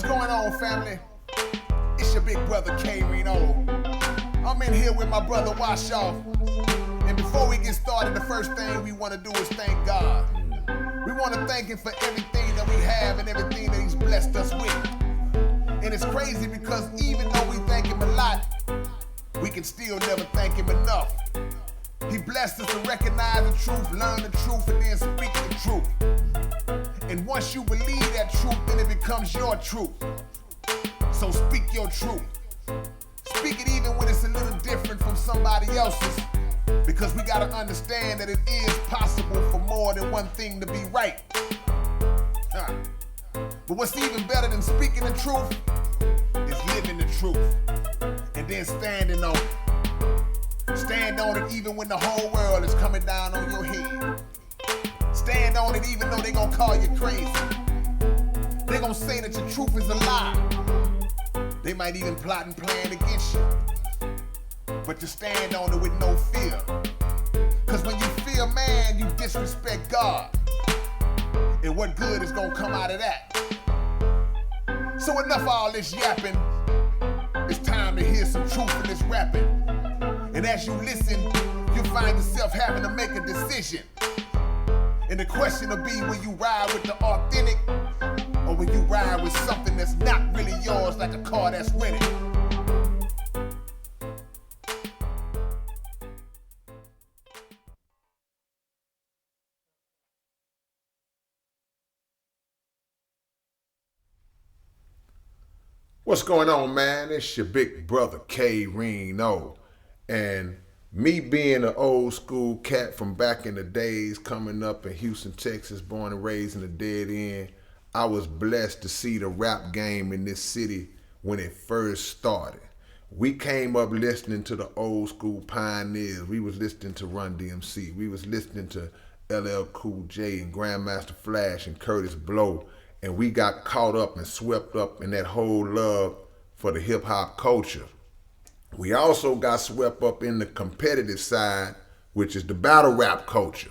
going on, family? It's your big brother K-Rino. I'm in here with my brother Wash Off. And before we get started, the first thing we want to do is thank God. We want to thank Him for everything that we have and everything that He's blessed us with. And it's crazy because even though we thank Him a lot, we can still never thank Him enough. He blessed us to recognize the truth, learn the truth, and then speak the truth. And once you believe that truth, then it becomes your truth. So speak your truth. Speak it even when it's a little different from somebody else's, because we gotta understand that it is possible for more than one thing to be right. But what's even better than speaking the truth is living the truth and then standing on it. Stand on it even when the whole world is coming down on your head. Stand on it even though they gonna call you crazy. They gonna say that your truth is a lie. They might even plot and plan against you. But you stand on it with no fear. Cause when you fear man, you disrespect God. And what good is gonna come out of that? So enough of all this yapping. It's time to hear some truth in this rapping. And as you listen, you'll find yourself having to make a decision. And the question will be, will you ride with the authentic, or will you ride with something that's not really yours, like a car that's rented? What's going on, man? It's your big brother K-Rino. And me being an old school cat from back in the days, coming up in Houston, Texas, born and raised in the dead end, I was blessed to see the rap game in this city when it first started. We came up listening to the old school pioneers. We was listening to Run DMC. We was listening to LL Cool J and Grandmaster Flash and Curtis Blow. And we got caught up and swept up in that whole love for the hip hop culture. We also got swept up in the competitive side, which is the battle rap culture.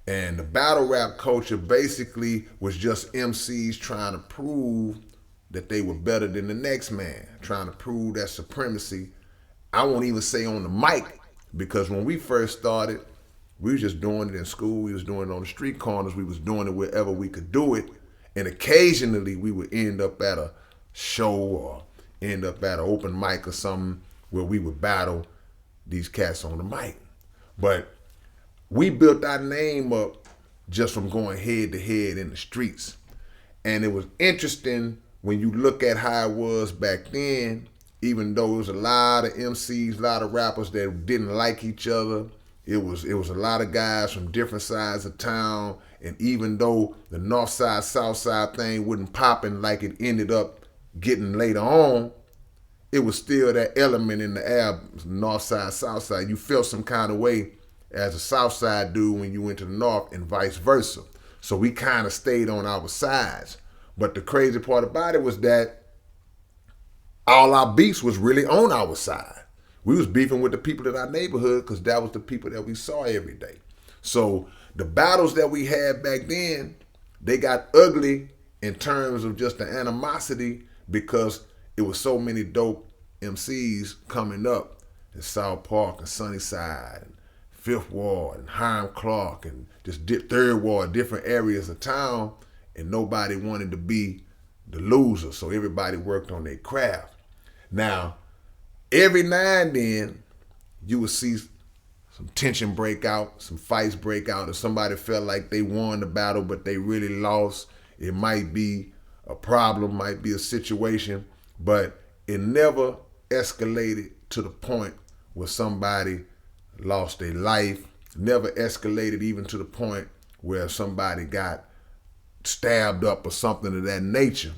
And the battle rap culture basically was just MCs trying to prove that they were better than the next man, trying to prove that supremacy. I won't even say on the mic, because when we first started, we was just doing it in school, we was doing it on the street corners, we was doing it wherever we could do it. And occasionally we would end up at a show or end up at an open mic or something where we would battle these cats on the mic. But we built our name up just from going head to head in the streets. And it was interesting when you look at how it was back then, even though it was a lot of MCs, a lot of rappers that didn't like each other. It was a lot of guys from different sides of town, and even though the north side, south side thing wasn't popping like it ended up getting later on, it was still that element in the air, north side, south side. You felt some kind of way as a south side dude when you went to the north, and vice versa. So we kind of stayed on our sides. But the crazy part about it was that all our beefs was really on our side. We was beefing with the people in our neighborhood because that was the people that we saw every day. So the battles that we had back then, they got ugly in terms of just the animosity, because it was so many dope MCs coming up in South Park and Sunnyside and Fifth Ward and Hiram Clark and just Third Ward, different areas of town, and nobody wanted to be the loser. So everybody worked on their craft. Now, every now and then, you would see some tension break out, some fights break out, or somebody felt like they won the battle, but they really lost. It might be a problem, might be a situation, but it never escalated to the point where somebody lost their life, never escalated even to the point where somebody got stabbed up or something of that nature.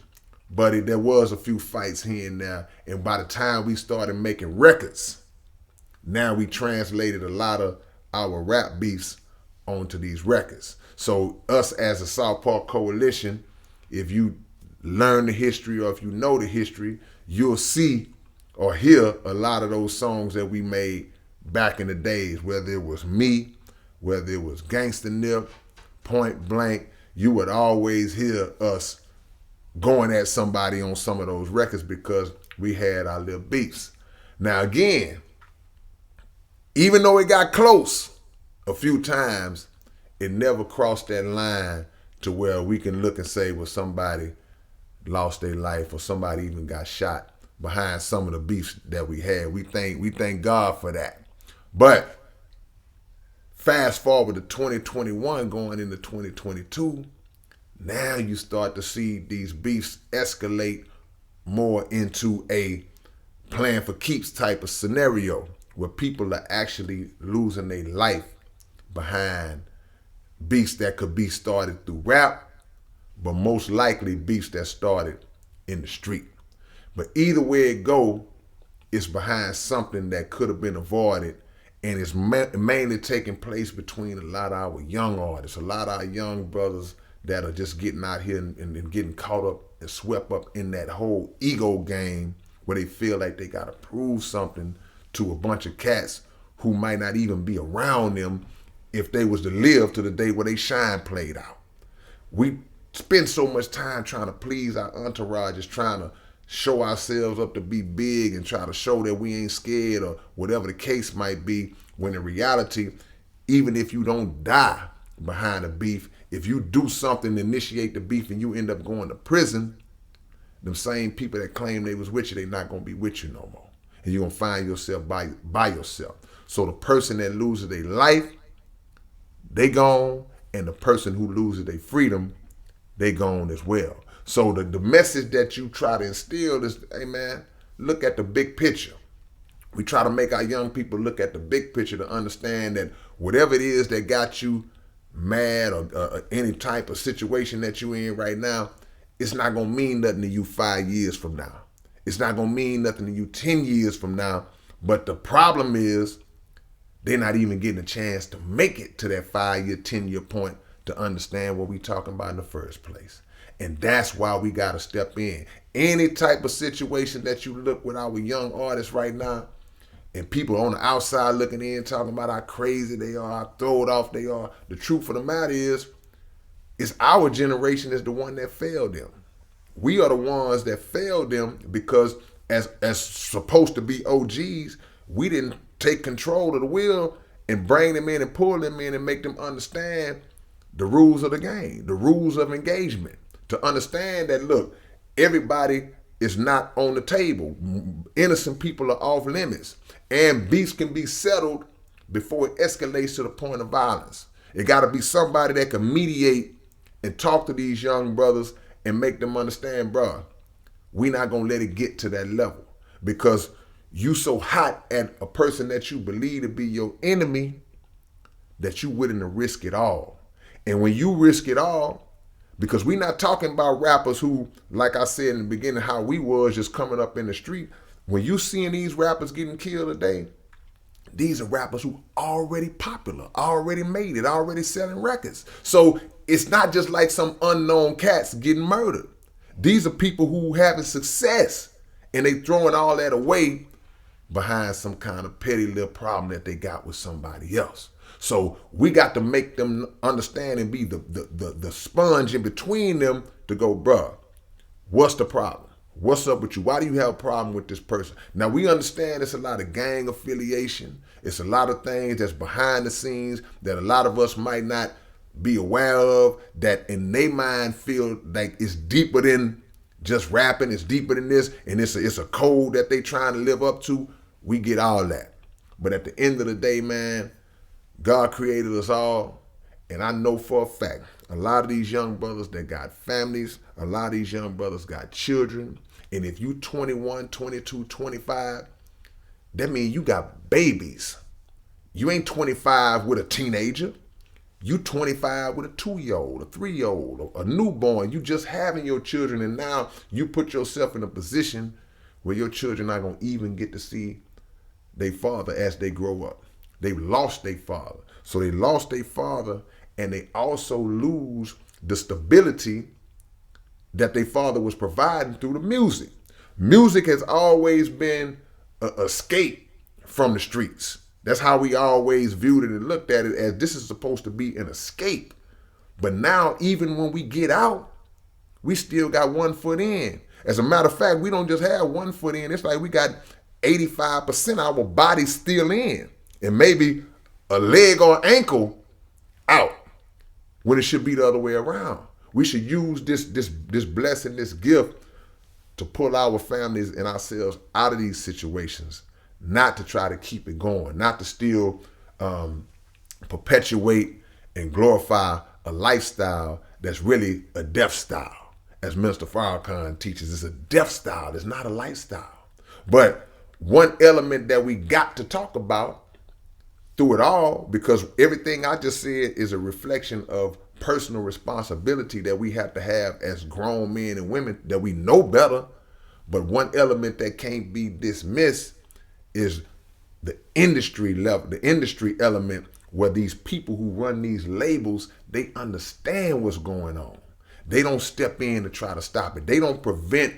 But there was a few fights here and there, and by the time we started making records, now we translated a lot of our rap beefs onto these records. So us as a South Park Coalition, if you learn the history or if you know the history, you'll see or hear a lot of those songs that we made back in the days, whether it was me, whether it was Gangsta Nip, Point Blank, you would always hear us going at somebody on some of those records because we had our little beefs. Now again, even though it got close a few times, it never crossed that line to where we can look and say, well, somebody lost their life or somebody even got shot behind some of the beefs that we had. We thank God for that. But fast forward to 2021 going into 2022, now you start to see these beefs escalate more into a plan for keeps type of scenario where people are actually losing their life behind beefs that could be started through rap, but most likely beefs that started in the street. But either way it go, it's behind something that could have been avoided, and it's mainly taking place between a lot of our young artists, a lot of our young brothers that are just getting out here and getting caught up and swept up in that whole ego game where they feel like they got to prove something to a bunch of cats who might not even be around them if they was to live to the day where they shine played out. We spend so much time trying to please our entourages, trying to show ourselves up to be big and try to show that we ain't scared or whatever the case might be, when in reality, even if you don't die behind a beef, if you do something to initiate the beef and you end up going to prison, them same people that claim they was with you, they not going to be with you no more. And you're going to find yourself by yourself. So the person that loses their life, they gone, and the person who loses their freedom, they gone as well. So the message that you try to instill is, hey man, look at the big picture. We try to make our young people look at the big picture to understand that whatever it is that got you mad or any type of situation that you in right now, it's not going to mean nothing to you 5 years from now. It's not going to mean nothing to you 10 years from now. But the problem is they're not even getting a chance to make it to that 5-year, 10-year point to understand what we're talking about in the first place. And that's why we got to step in. Any type of situation that you look with our young artists right now, and people on the outside looking in, talking about how crazy they are, how throwed off they are, the truth of the matter is, it's our generation is the one that failed them. We are the ones that failed them because as supposed to be OGs, we didn't take control of the wheel and bring them in and pull them in and make them understand the rules of the game, the rules of engagement. To understand that, look, everybody is not on the table. Innocent people are off limits. And beefs can be settled before it escalates to the point of violence. It got to be somebody that can mediate and talk to these young brothers and make them understand, bruh, we not going to let it get to that level. Because you so hot at a person that you believe to be your enemy that you willing to risk it all. And when you risk it all, because we're not talking about rappers who, like I said in the beginning, how we was just coming up in the street. When you seeing these rappers getting killed today, these are rappers who already popular, already made it, already selling records. So it's not just like some unknown cats getting murdered. These are people who having success, and they throwing all that away behind some kind of petty little problem that they got with somebody else. So we got to make them understand and be the sponge in between them to go, bruh, what's the problem? What's up with you? Why do you have a problem with this person? Now, we understand it's a lot of gang affiliation. It's a lot of things that's behind the scenes that a lot of us might not be aware of, that in their mind feel like it's deeper than just rapping. It's deeper than this, and it's a code that they trying to live up to. We get all that. But at the end of the day, man, God created us all, and I know for a fact, a lot of these young brothers that got families, a lot of these young brothers got children, and if you 21, 22, 25, that means you got babies. You ain't 25 with a teenager. You 25 with a 2-year-old, a 3-year-old, a newborn. You just having your children, and now you put yourself in a position where your children are going to even get to see their father as they grow up. They've lost their father. So they lost their father, and they also lose the stability that their father was providing through the music. Music has always been an escape from the streets. That's how we always viewed it and looked at it, as this is supposed to be an escape. But now, even when we get out, we still got 1 foot in. As a matter of fact, we don't just have 1 foot in. It's like we got 85% of our body still in, and maybe a leg or ankle out, when it should be the other way around. We should use this blessing, this gift, to pull our families and ourselves out of these situations, not to try to keep it going, not to still perpetuate and glorify a lifestyle that's really a death style. As Minister Farrakhan teaches, it's a death style, it's not a lifestyle. But one element that we got to talk about through it all, because everything I just said is a reflection of personal responsibility that we have to have as grown men and women, that we know better. But one element that can't be dismissed is the industry level, the industry element, where these people who run these labels, they understand what's going on. They don't step in to try to stop it. They don't prevent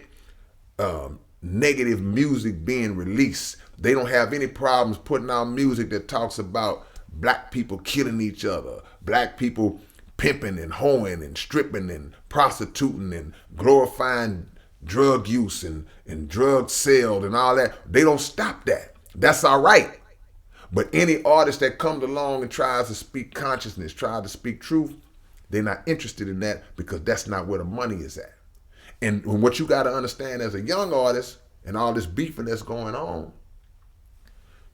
negative music being released. They don't have any problems putting out music that talks about black people killing each other, black people pimping and hoeing and stripping and prostituting and glorifying drug use and drug sales and all that. They don't stop that. That's all right. But any artist that comes along and tries to speak consciousness, tries to speak truth, they're not interested in that, because that's not where the money is at. And what you got to understand as a young artist, and all this beefing that's going on,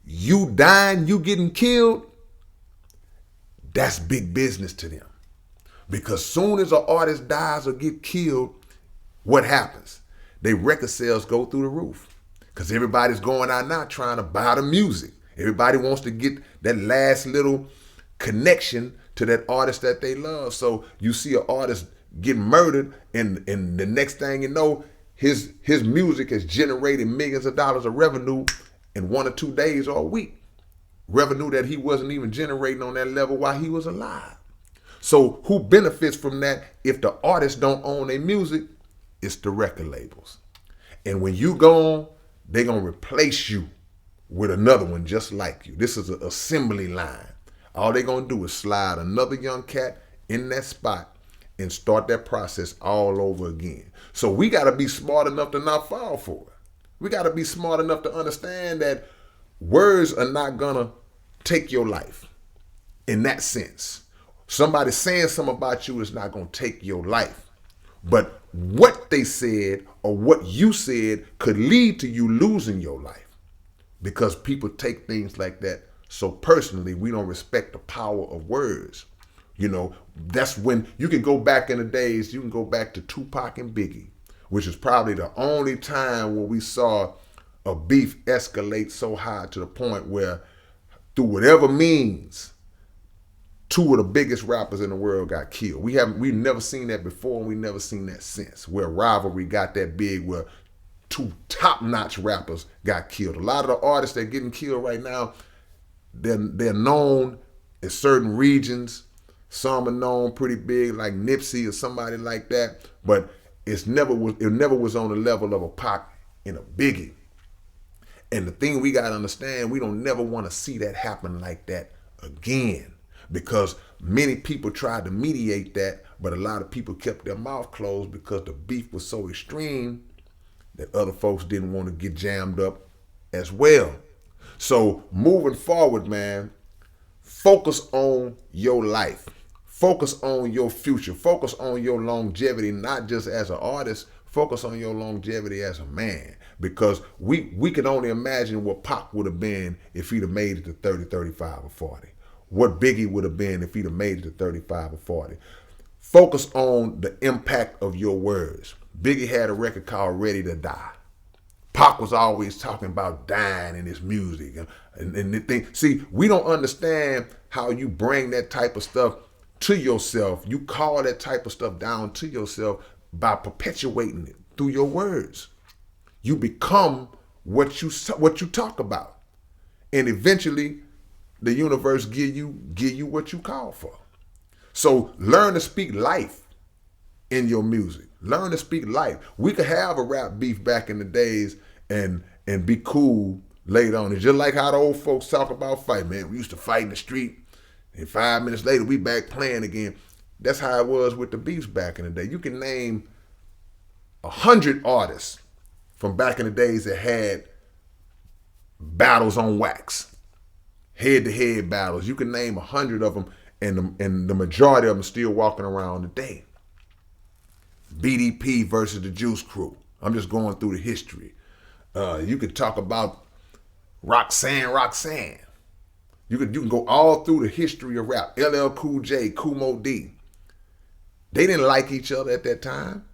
you dying, you getting killed, that's big business to them. Because soon as an artist dies or get killed, what happens? Their record sales go through the roof. Because everybody's going out now trying to buy the music. Everybody wants to get that last little connection to that artist that they love. So you see an artist get murdered, and the next thing you know, his music has generated millions of dollars of revenue in 1 or 2 days or a week. Revenue that he wasn't even generating on that level while he was alive. So who benefits from that if the artists don't own their music? It's the record labels. And when you go on, they're going to replace you with another one just like you. This is an assembly line. All they're going to do is slide another young cat in that spot and start that process all over again. So we got to be smart enough to not fall for it. We got to be smart enough to understand that words are not going to take your life in that sense. Somebody saying something about you is not going to take your life. But what they said or what you said could lead to you losing your life, because people take things like that so personally. We don't respect the power of words. You know, that's when you can go back in the days, you can go back to Tupac and Biggie, which is probably the only time where we saw a beef escalate so high to the point where, through whatever means, 2 of the biggest rappers in the world got killed. We've never seen that before, and we've never seen that since, where rivalry got that big, where 2 top-notch rappers got killed. A lot of the artists that are getting killed right now, they're known in certain regions. Some are known pretty big, like Nipsey or somebody like that, but it never was on the level of a Pac and a Biggie. And the thing we got to understand, we don't never want to see that happen like that again, because many people tried to mediate that, but a lot of people kept their mouth closed because the beef was so extreme that other folks didn't want to get jammed up as well. So moving forward, man, focus on your life. Focus on your future. Focus on your longevity, not just as an artist. Focus on your longevity as a man, because we can only imagine what Pac would have been if he'd have made it to 30, 35, or 40. What Biggie would have been if he'd have made it to 35 or 40. Focus on the impact of your words. Biggie had a record called Ready to Die. Pac was always talking about dying in his music. And the thing, see, we don't understand how you bring that type of stuff to yourself. You call that type of stuff down to yourself by perpetuating it through your words. You become what you talk about. And eventually, the universe give you what you call for. So learn to speak life in your music. Learn to speak life. We could have a rap beef back in the days and be cool later on. It's just like how the old folks talk about fight, man. We used to fight in the street, and 5 minutes later we back playing again. That's how it was with the beefs back in the day. You can name 100 artists from back in the days that had battles on wax, head-to-head battles. You can name 100 of them, and the majority of them still walking around today. BDP versus the Juice Crew. I'm just going through the history. You could talk about Roxanne. You can go all through the history of rap. LL Cool J, Kumo D. They didn't like each other at that time,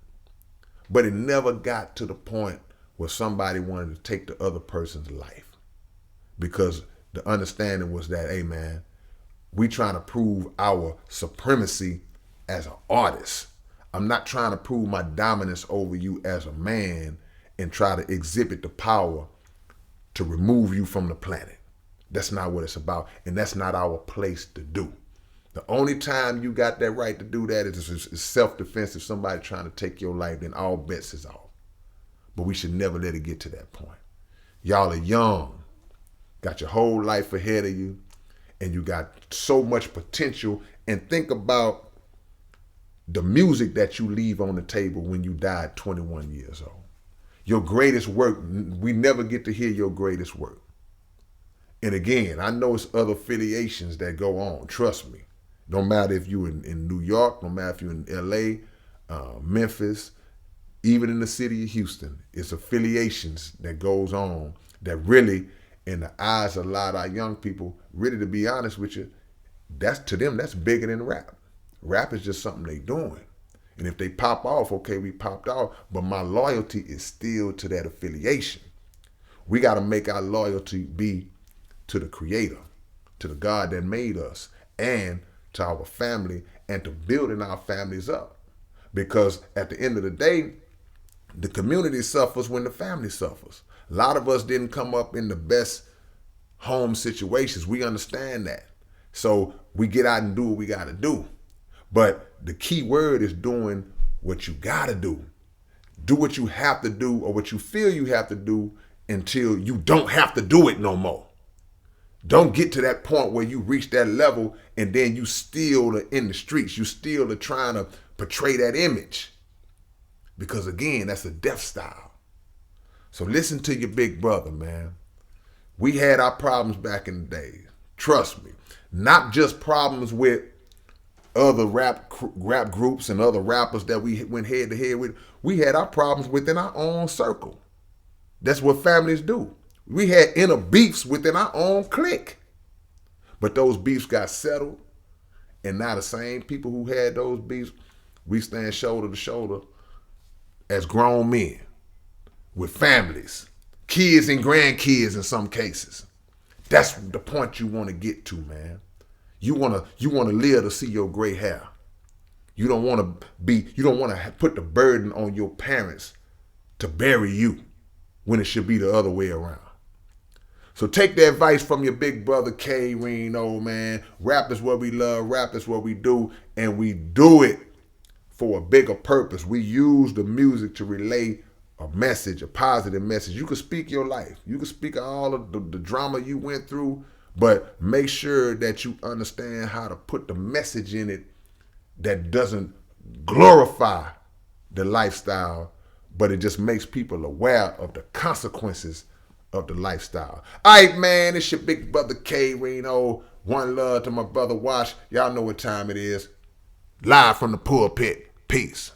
but it never got to the point where somebody wanted to take the other person's life, because the understanding was that, hey man, we trying to prove our supremacy as an artist. I'm not trying to prove my dominance over you as a man and try to exhibit the power to remove you from the planet. That's not what it's about, and that's not our place to do. The only time you got that right to do that is self-defense. If somebody trying to take your life, then all bets is off. But we should never let it get to that point. Y'all are young, got your whole life ahead of you, and you got so much potential. And think about the music that you leave on the table when you die at 21 years old. Your greatest work, we never get to hear your greatest work. And again, I know it's other affiliations that go on, trust me. No matter if you're in New York, no matter if you're in LA, Memphis, even in the city of Houston, it's affiliations that goes on that really, in the eyes of a lot of our young people, really, to be honest with you, to them, that's bigger than rap. Rap is just something they doing. And if they pop off, okay, we popped off, but my loyalty is still to that affiliation. We got to make our loyalty be to the Creator, to the God that made us, and to our family, and to building our families up. Because at the end of the day, the community suffers when the family suffers. A lot of us didn't come up in the best home situations. We understand that. So we get out and do what we got to do. But the key word is doing what you got to do. Do what you have to do, or what you feel you have to do, until you don't have to do it no more. Don't get to that point where you reach that level and then you still are in the streets. You still are trying to portray that image. Because again, that's a death style. So listen to your big brother, man. We had our problems back in the day. Trust me. Not just problems with other rap groups and other rappers that we went head to head with. We had our problems within our own circle. That's what families do. We had inner beefs within our own clique. But those beefs got settled, and now the same people who had those beefs, we stand shoulder to shoulder as grown men with families, kids and grandkids in some cases. That's the point you want to get to, man. You want to live to see your gray hair. You don't want to put the burden on your parents to bury you when it should be the other way around. So take the advice from your big brother K-Rino, man. Rap is what we love, rap is what we do, and we do it for a bigger purpose. We use the music to relay a message, a positive message. You can speak your life. You can speak all of the drama you went through, but make sure that you understand how to put the message in it that doesn't glorify the lifestyle, but it just makes people aware of the consequences of the lifestyle. All right, man, it's your big brother K-Rino. One love to my brother Wash. Y'all know what time it is. Live from the pulpit. Peace.